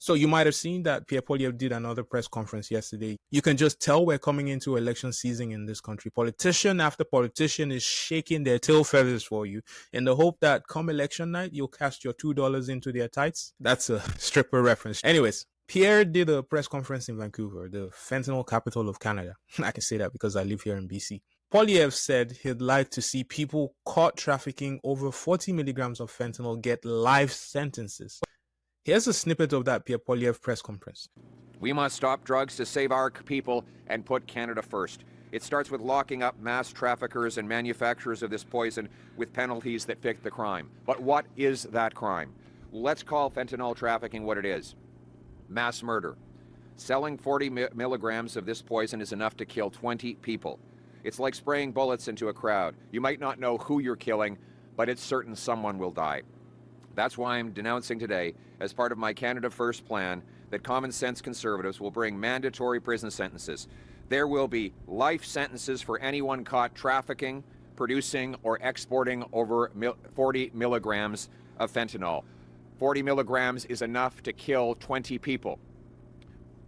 So you might have seen that Pierre Poilievre did another press conference yesterday. You can just tell we're coming into election season in this country. Politician after politician is shaking their tail feathers for you in the hope that come election night, you'll cast your $2 into their tights. That's a stripper reference. Anyways, Pierre did a press conference in Vancouver, the fentanyl capital of Canada. I can say that because I live here in BC. Poilievre said he'd like to see people caught trafficking over 40 milligrams of fentanyl get life sentences. Here's a snippet of that Pierre Poilievre press conference. We must stop drugs to save our people and put Canada first. It starts with locking up mass traffickers and manufacturers of this poison with penalties that fit the crime. But what is that crime? Let's call fentanyl trafficking what it is. Mass murder. Selling 40 milligrams of this poison is enough to kill 20 people. It's like spraying bullets into a crowd. You might not know who you're killing, but it's certain someone will die. That's why I'm denouncing today, as part of my Canada First plan, that common sense Conservatives will bring mandatory prison sentences. There will be life sentences for anyone caught trafficking, producing, or exporting over 40 milligrams of fentanyl. 40 milligrams is enough to kill 20 people.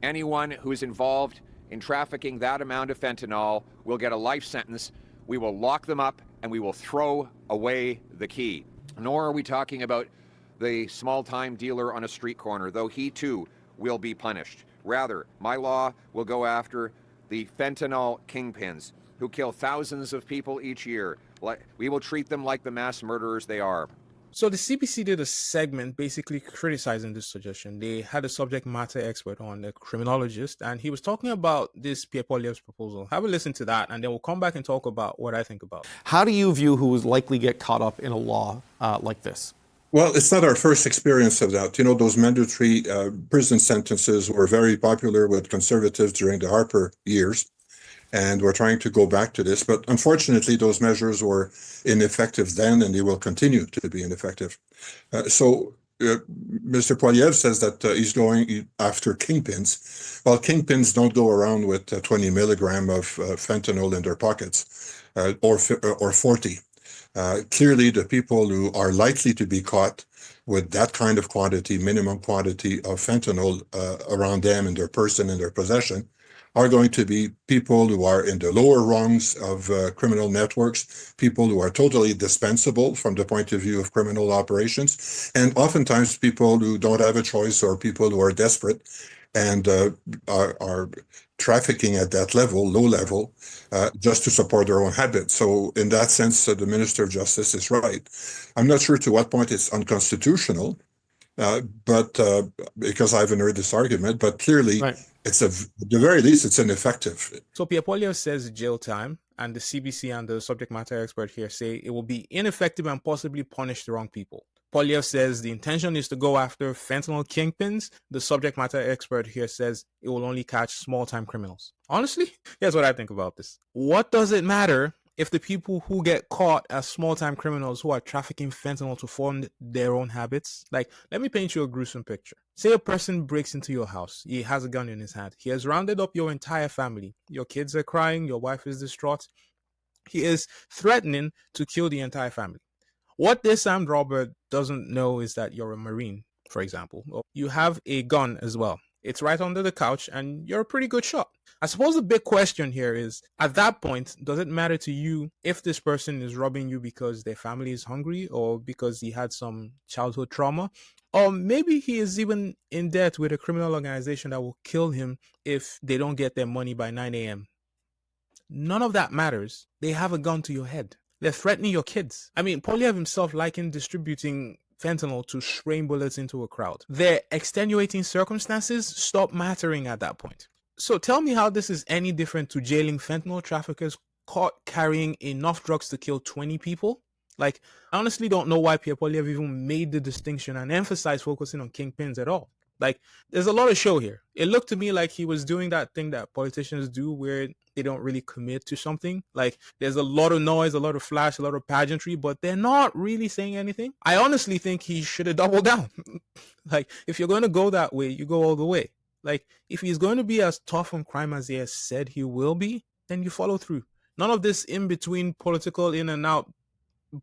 Anyone who's involved in trafficking that amount of fentanyl will get a life sentence. We will lock them up and we will throw away the key. Nor are we talking about the small-time dealer on a street corner, though he too will be punished. Rather, my law will go after the fentanyl kingpins who kill thousands of people each year. We will treat them like the mass murderers they are. So the CBC did a segment basically criticizing this suggestion. They had a subject matter expert on, a criminologist, and he was talking about this Pierre Poilievre's proposal. Have a listen to that, and then we'll come back and talk about what I think about it. How do you view who would likely get caught up in a law like this? Well, it's not our first experience of that. You know, those mandatory prison sentences were very popular with Conservatives during the Harper years. And we're trying to go back to this. But unfortunately, those measures were ineffective then, and they will continue to be ineffective. So Mr. Poilievre says that he's going after kingpins. Well, kingpins don't go around with 20 milligram of fentanyl in their pockets or 40. Clearly, the people who are likely to be caught with that kind of quantity, minimum quantity of fentanyl around them in their person, in their possession, are going to be people who are in the lower rungs of criminal networks, people who are totally dispensable from the point of view of criminal operations, and oftentimes people who don't have a choice or people who are desperate and are trafficking at that level, low level, just to support their own habits. So in that sense, the Minister of Justice is right. I'm not sure to what point it's unconstitutional, but because I haven't heard this argument, but clearly it's at the very least, it's ineffective. So Pierre Poilievre says jail time, and the CBC and the subject matter expert here say it will be ineffective and possibly punish the wrong people. Poilievre says the intention is to go after fentanyl kingpins. The subject matter expert here says it will only catch small-time criminals. Honestly, here's what I think about this. What does it matter if the people who get caught as small-time criminals who are trafficking fentanyl to form their own habits? Like, let me paint you a gruesome picture. Say a person breaks into your house. He has a gun in his hand. He has rounded up your entire family. Your kids are crying. Your wife is distraught. He is threatening to kill the entire family. What this armed robber doesn't know is that you're a Marine, for example. You have a gun as well. It's right under the couch, and you're a pretty good shot. I suppose the big question here is, at that point, does it matter to you if this person is robbing you because their family is hungry or because he had some childhood trauma? Or maybe he is even in debt with a criminal organization that will kill him if they don't get their money by 9 a.m. None of that matters. They have a gun to your head. They're threatening your kids. I mean, Poilievre himself likened distributing fentanyl to spraying bullets into a crowd. Their extenuating circumstances stop mattering at that point. So tell me how this is any different to jailing fentanyl traffickers caught carrying enough drugs to kill 20 people? Like, I honestly don't know why Pierre Poilievre even made the distinction and emphasized focusing on kingpins at all. Like, there's a lot of show here. It looked to me like he was doing that thing that politicians do where they don't really commit to something. Like, there's a lot of noise, a lot of flash, a lot of pageantry, but they're not really saying anything. I honestly think he should have doubled down. Like, if you're going to go that way, you go all the way. Like, if he's going to be as tough on crime as he has said he will be, then you follow through. None of this in-between political in and out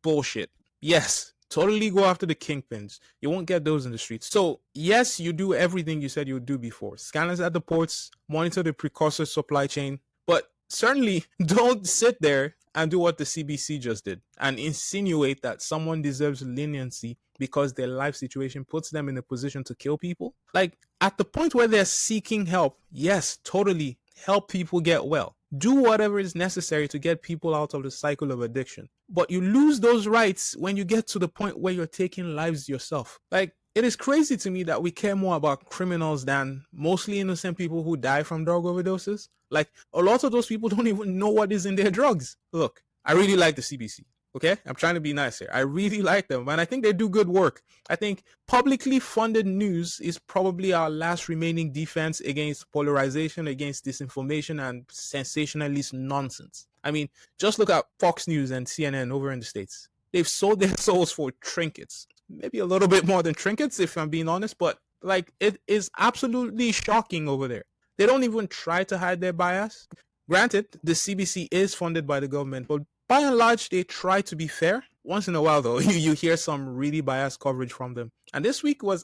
bullshit. Yes, Totally go after the kingpins. You won't get those in the streets. So, yes, you do everything you said you would do before. Scanners at the ports, monitor the precursor supply chain, but certainly don't sit there and do what the CBC just did and insinuate that someone deserves leniency because their life situation puts them in a position to kill people. Like, at the point where they're seeking help, yes, totally help people get well. Do whatever is necessary to get people out of the cycle of addiction. But you lose those rights when you get to the point where you're taking lives yourself. Like, it is crazy to me that we care more about criminals than mostly innocent people who die from drug overdoses. Like, a lot of those people don't even know what is in their drugs. Look, I really like the CBC. Okay, I'm trying to be nice here. I really like them, and I think they do good work. I think publicly funded news is probably our last remaining defense against polarization, against disinformation, and sensationalist nonsense. I mean, just look at Fox News and CNN over in the States. They've sold their souls for trinkets. Maybe a little bit more than trinkets, if I'm being honest, but like, it is absolutely shocking over there. They don't even try to hide their bias. Granted, the CBC is funded by the government, but by and large, they try to be fair. Once in a while, though, you hear some really biased coverage from them. And this week was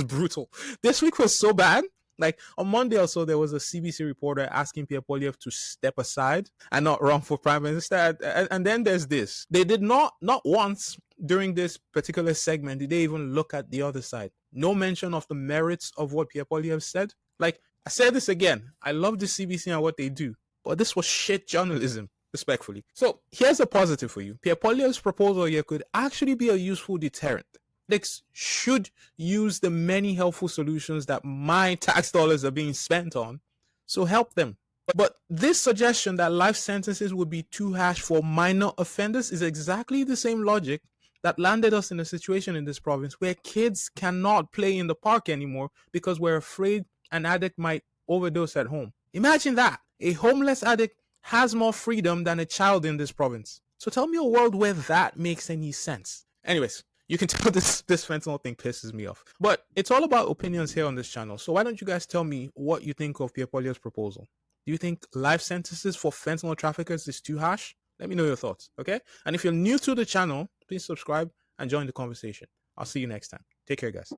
brutal. This week was so bad. Like, on Monday or so, there was a CBC reporter asking Pierre Poilievre to step aside and not run for prime minister. And then there's this. They did not once during this particular segment did they even look at the other side. No mention of the merits of what Pierre Poilievre said. Like, I said this again. I love the CBC and what they do. But this was shit journalism. Respectfully. So here's a positive for you. Pierre Poilievre's proposal here could actually be a useful deterrent. They should use the many helpful solutions that my tax dollars are being spent on, so help them. But this suggestion that life sentences would be too harsh for minor offenders is exactly the same logic that landed us in a situation in this province where kids cannot play in the park anymore because we're afraid an addict might overdose at home. Imagine that. A homeless addict has more freedom than a child in this province. So tell me a world where that makes any sense. Anyways, you can tell this fentanyl thing pisses me off. But it's all about opinions here on this channel. So why don't you guys tell me what you think of Pierre Poilievre's proposal? Do you think life sentences for fentanyl traffickers is too harsh? Let me know your thoughts, okay? And if you're new to the channel, please subscribe and join the conversation. I'll see you next time. Take care, guys.